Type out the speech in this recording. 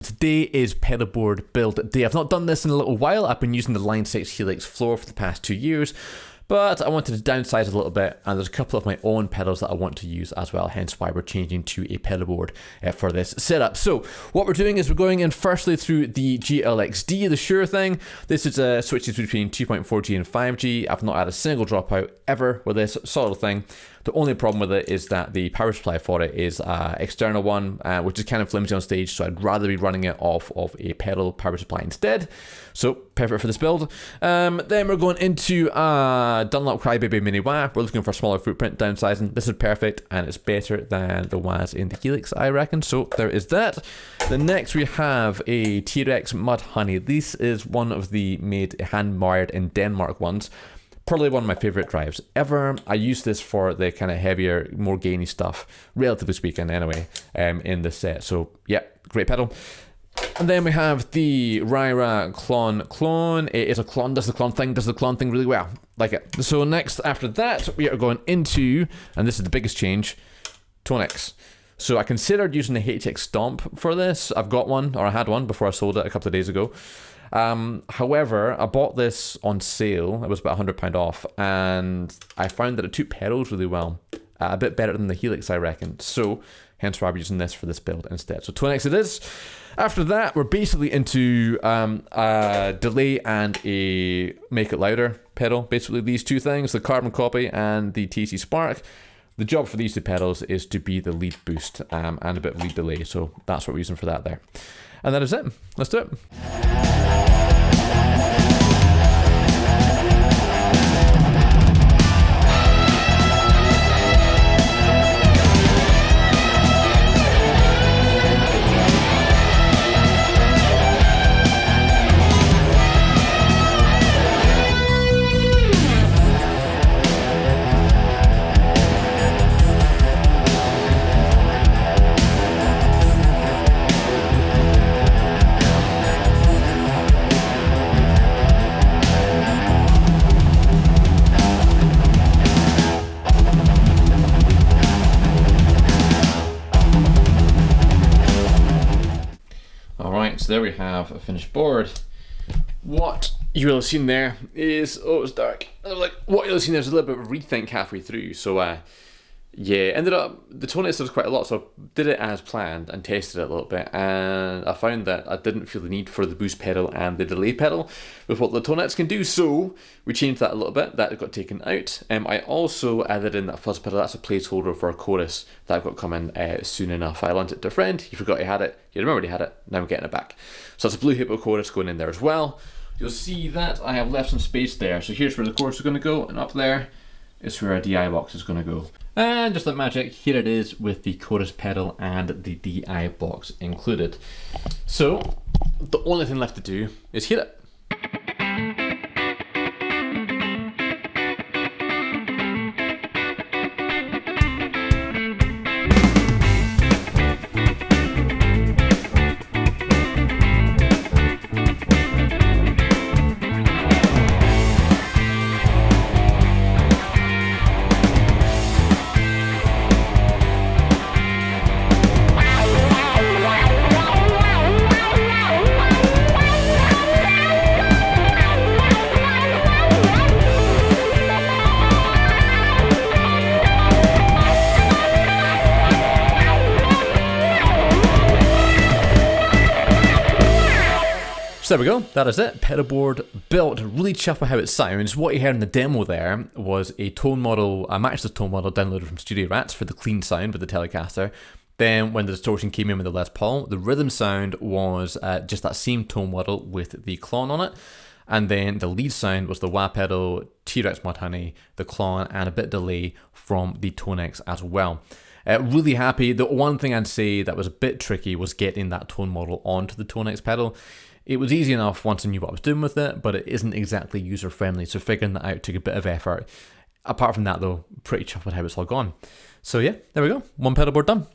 Today is pedal board build day. I've not done this in a little while. I've been using the Line 6 Helix Floor for the past 2 years, but I wanted to downsize a little bit, and there's a couple of my own pedals that I want to use as well, hence why we're changing to a pedal board for this setup. So what we're doing is we're going in firstly through the GLXD, the Shure thing. This is switches between 2.4G and 5G. I've not had a single dropout ever with this solid thing. The only problem with it is that the power supply for it is an external one, which is kind of flimsy on stage, so I'd rather be running it off of a pedal power supply instead. So, perfect for this build. Then we're going into Dunlop Crybaby Mini Wah. We're looking for smaller footprint downsizing. This is perfect, and it's better than the Wahs in the Helix, I reckon. So, there is that. Then next we have a T-Rex Mud Honey. This is one of the made hand-wired in Denmark ones. Probably one of my favorite drives ever. I use this for the kind of heavier, more gainy stuff, relatively speaking anyway, in the set. So yeah, great pedal. And then we have the Ryra Clone. It is a clone, does the clone thing really well. Like it. So next, after that, we are going into, and this is the biggest change, Tonex. So I considered using the HX Stomp for this. I've got one, or I had one before I sold it a couple of days ago. However, I bought this on sale. It was about £100 off, and I found that it took pedals really well, a bit better than the Helix, I reckon. So, hence why I'm using this for this build instead. So Tonex it is. After that, we're basically into a delay and a make it louder pedal. Basically, these two things: the Carbon Copy and the TC Spark. The job for these two pedals is to be the lead boost and a bit of lead delay. So that's what we're using for that there. And that is it. Let's do it. So there we have a finished board. What you will have seen there is, oh, it's dark. What you'll have seen there is a little bit of a rethink halfway through. So yeah, ended up, the Tonex was quite a lot, so I did it as planned and tested it a little bit, and I found that I didn't feel the need for the boost pedal and the delay pedal with what the Tonex can do, so we changed that a little bit. That got taken out. I also added in that fuzz pedal. That's a placeholder for a chorus that I've got coming soon enough. I lent it to a friend, he forgot he had it, he remembered he had it, now I'm getting it back. So that's a Blue Hippo chorus going in there as well. You'll see that I have left some space there, so here's where the chorus is going to go, and up there is where our DI box is going to go. And just like magic, here it is with the chorus pedal and the DI box included. So, the only thing left to do is hit it. So there we go, that is it. Pedal board built. Really chuffed with how it sounds. What you heard in the demo there was a tone model, a matchless tone model downloaded from Studio Rats for the clean sound with the Telecaster. Then when the distortion came in with the Les Paul, the rhythm sound was just that same tone model with the Klon on it. And then the lead sound was the wah pedal, T-Rex Mud Honey, the Klon, and a bit delay from the Tonex as well. Really happy. The one thing I'd say that was a bit tricky was getting that tone model onto the Tonex pedal. It was easy enough once I knew what I was doing with it, but it isn't exactly user-friendly, so figuring that out took a bit of effort. Apart from that though, pretty chuffed with how it's all gone. So yeah, there we go, one pedal board done.